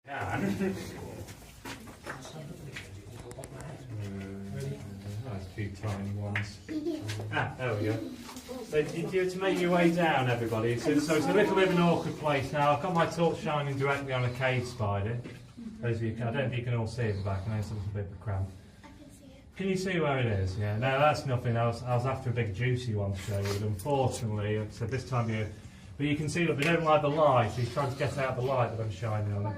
Nice few tiny ones. There we go. So to make your way down, everybody. So it's a little bit of an awkward place now. I've got my torch shining directly on a cave spider. Those of you, I don't know if you can all see it in the back. I know it's a little bit of a cramp. Can you see where it is? Yeah. No, that's nothing. I was after a big juicy one to show you. But unfortunately, so this time of year. But you can see that they don't like the light. He's trying to get out the light that I'm shining on him.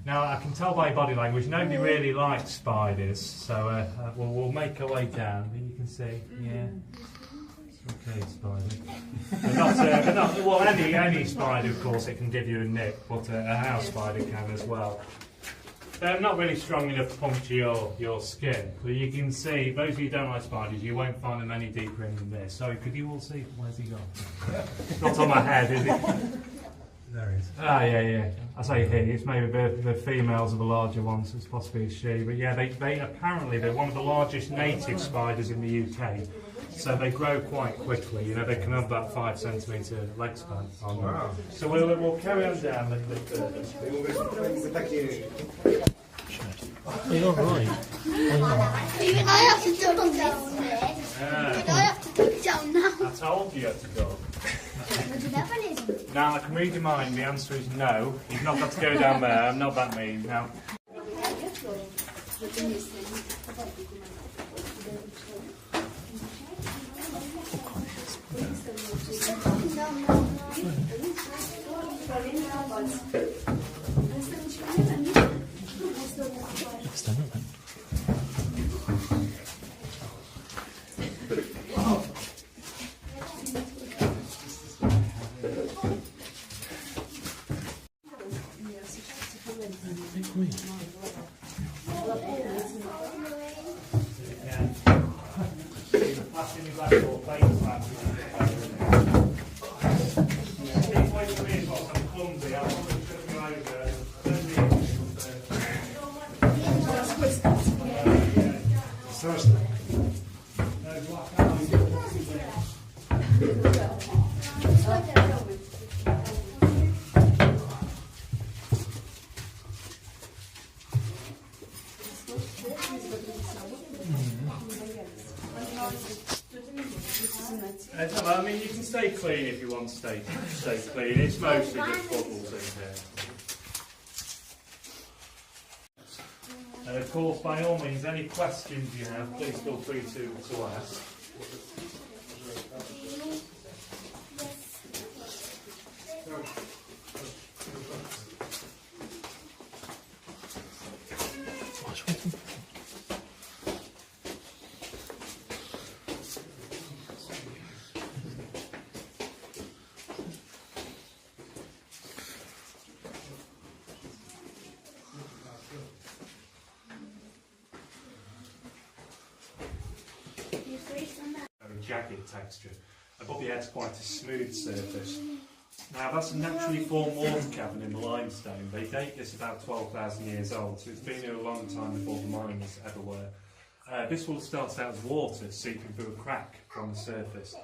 Now, I can tell by your body language, nobody really likes spiders, so we'll make our way down. But you can see, yeah. Okay, spider. They're not, well, any spider, of course, it can give you a nick, but a house spider can as well. They're not really strong enough to puncture your skin, but you can see, those of you who don't like spiders, you won't find them any deeper in than this. Sorry, could you all see? Where's he gone? Not on my head, is it? There he is. Ah, yeah. I say he, it's maybe the females are the larger ones, it's possibly a she. But yeah, they apparently, they're one of the largest native spiders in the UK. So they grow quite quickly, you know, they can have about 5 centimetre leg span on them. Wow. So we'll carry on down a little bit further. You're all right. Even I have to duck down there. Even I have to duck down now. I told you to go. Now I can read your mind, the answer is no. You've not got to go down there, I'm not that mean. Now. I mean, you can stay clean if you want to stay clean. It's mostly just bubbles in here. And of course, by all means, any questions you have, please feel free to ask. Jagged texture. Above your head's quite a smooth surface. Now that's a naturally formed water cavern in the limestone. They date this about 12,000 years old, so it's been here a long time before the miners ever were. This will start out as water seeping through a crack from the surface.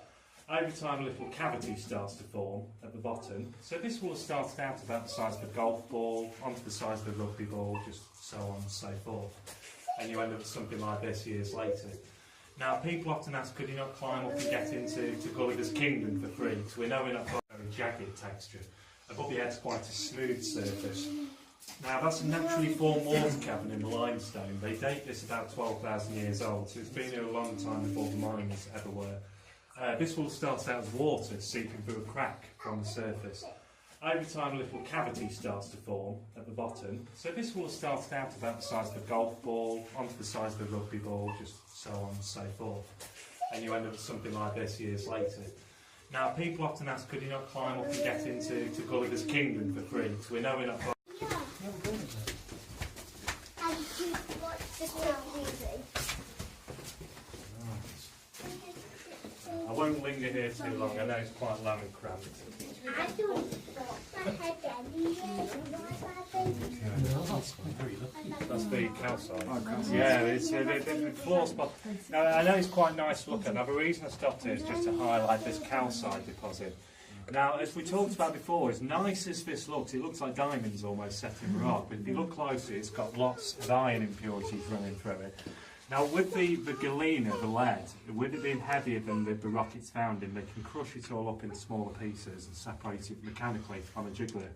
Over time a little cavity starts to form at the bottom, so this will have started out about the size of a golf ball, onto the size of a rugby ball, just so on and so forth. And you end up with something like this years later. Now, people often ask, could you not climb up and get into Gulliver's Kingdom for free? So we know we're not quite a very jagged texture. Above your head's quite a smooth surface. Now, that's a naturally formed water cavern in the limestone. They date this about 12,000 years old, so it's been here a long time before the miners ever were. This will start out as water seeping through a crack from the surface. Over time a little cavity starts to form at the bottom, so this will have started out about the size of a golf ball, onto the size of a rugby ball, just so on and so forth. And you end up with something like this years later. Now people often ask, could you not climb up and get into Gulliver's Kingdom for free? So we know we're not quite... I won't linger here too long, I know it's quite low and cramped. That's the calcite. Yeah, it's the floor spot. Now, I know it's quite nice to look at. Now, the reason I stopped here is just to highlight this calcite deposit. Now, as we talked about before, as nice as this looks, it looks like diamonds almost set in rock, but if you look closely, it's got lots of iron impurities running through it. Now, with the galena, the lead, with it being heavier than the rock it's found in, they can crush it all up into smaller pieces and separate it mechanically from a jiggler.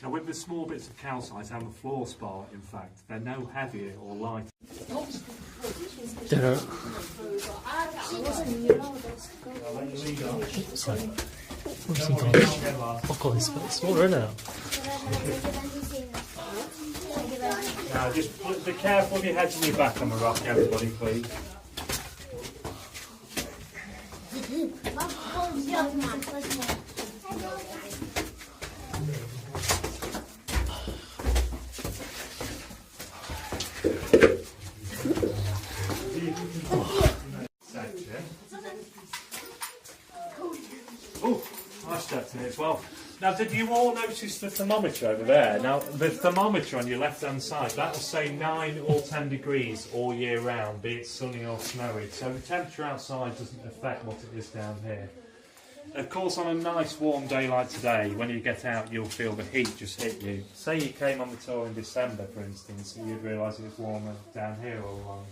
Now, with the small bits of calcite and the fluorspar, in fact, they're no heavier or lighter. Dinner. I'll let you lead on. Sorry. What's Don't he worry, doing? don't get lost. Oh god, it's smaller, isn't it? Now, just be careful with your head and your back on the rock, everybody, please. Oh, I stepped in it as well. Now, did you all notice the thermometer over there? Now, the thermometer on your left-hand side, that will say 9 or 10 degrees all year round, be it sunny or snowy. So the temperature outside doesn't affect what it is down here. Of course, on a nice warm day like today, when you get out, you'll feel the heat just hit you. Say you came on the tour in December, for instance, and you'd realise it was warmer down here all along.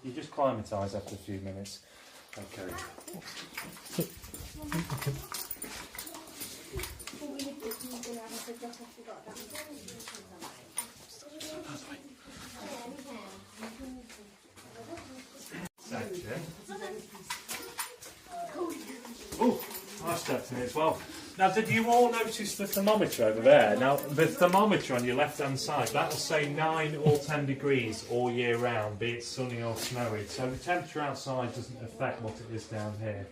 You just climatise after a few minutes. Okay. Section. Oh, I stepped in it as well. Now, did you all notice the thermometer over there? Now, the thermometer on your left-hand side, that will say 9 or 10 degrees all year round, be it sunny or snowy. So the temperature outside doesn't affect what it is down here.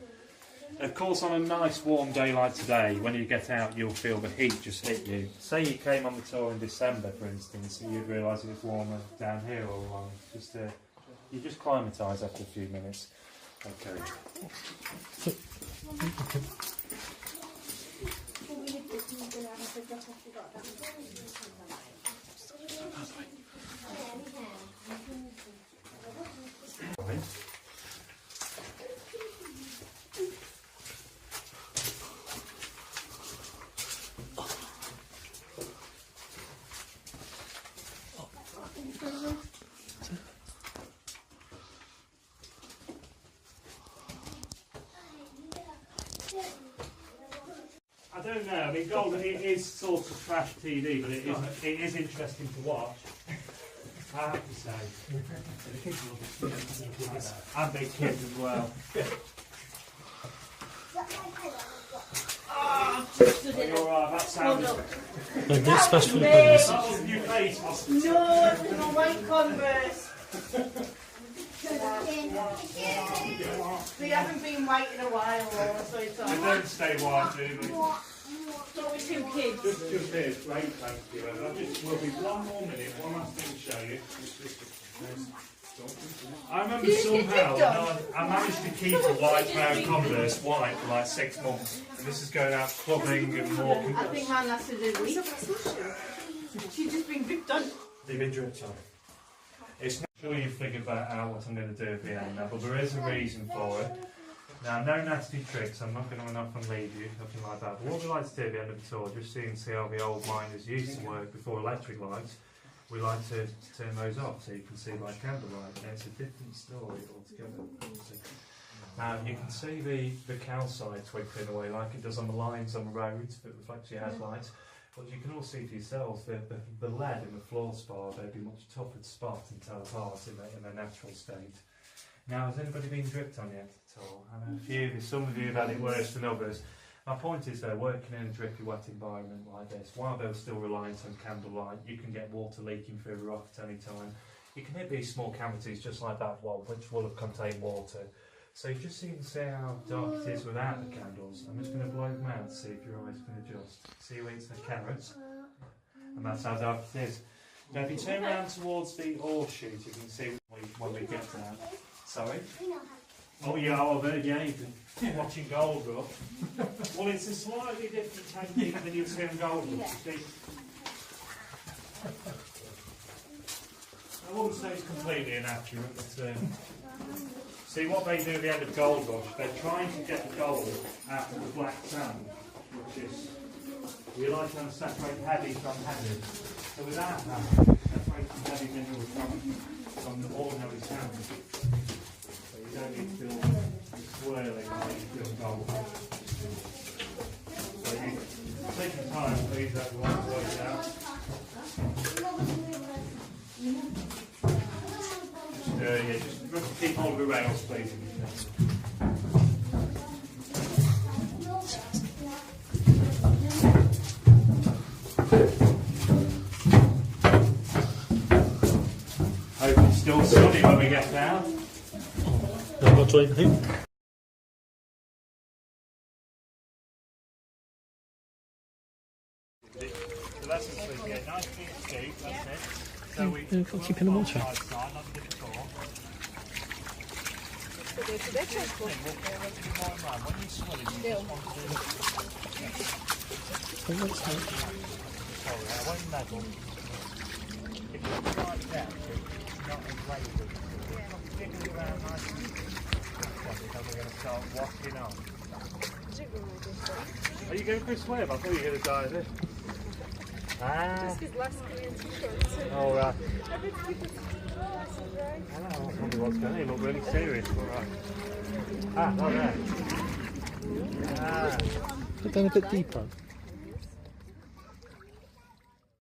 Of course, on a nice warm day like today, when you get out, you'll feel the heat just hit you. Say you came on the tour in December, for instance, and you'd realise it was warmer down here all along. You just climatise after a few minutes. Okay. Right. I don't know. I mean, Golden, it is sort of trash TV, but it is interesting to watch. I have to say. And big kids as well. Are you alright? That sounds. No, this special purpose. That wasn't your face, was it? No, it's my white Converse. They haven't been white in a while, Laura, so it's They alright. don't stay white, do they? So we're 2 kids. Just here, great, thank you. We'll be one more minute, one last thing to show you. I remember somehow I managed to keep a white pair of Converse white for like 6 months. And this is going out clubbing and walking. I think mine lasted a week. She's just been dripped on. They've been dripped on. It's not sure you've figured out what I'm going to do at the end now, but there is a reason for it. Now, no nasty tricks, I'm not going to run off and leave you, nothing like that. But what we like to do at the end of the tour, just so you can see how the old miners used to work before electric lights, we like to turn those off so you can see by candlelight. And it's a different story altogether. Now, you can see the calcite twinkling away like it does on the lines on the roads that reflects your headlights. But you can all see for yourselves the lead in the fluorspar, they'd be much tougher to spot and tell apart in their natural state. Now, has anybody been dripped on yet at all? I know some of you have had it worse than others. My point is though, working in a drippy, wet environment like this, while they're still reliant on candlelight, you can get water leaking through the rock at any time. You can hit these small cavities just like that one, which will have contained water. So you just see how dark it is without the candles. I'm just going to blow them out to see if your eyes can adjust. See who eats the carrots? And that's how dark it is. Now if you turn around towards the ore chute, you can see when we get to that. Sorry? Oh yeah, yeah, you've been watching gold rush. Well, it's a slightly different technique than you've seen gold rush. You see? I wouldn't say it's completely inaccurate, but see what they do at the end of gold rush, they're trying to get the gold out of the black sand. cautious. We like to separate heavy from heavy. So without that, separating heavy minerals from the ordinary sand. So you don't need to feel swirling like you feel gold. So you take your time, please, everyone, to work it out. Just remember to keep hold of the rails, please. Hope it's still sunny when we get down. I've got to anything. So that's it, so you get nice big scoop, that's it. So we Keep in the water. side, like we did before. When you swim, you just want to do sorry, I won't meddle. If you look right depth, it's not as lazy. Jiggle around nice and then we're going to start washing on. Are you going for a swim? I thought you were going to dive in. Just his last Korean t-shirt. Oh, right. I bet people nice and dry. I don't know what's going on. You look really serious. All right. Ah, not there. Ah. Put down a bit deeper.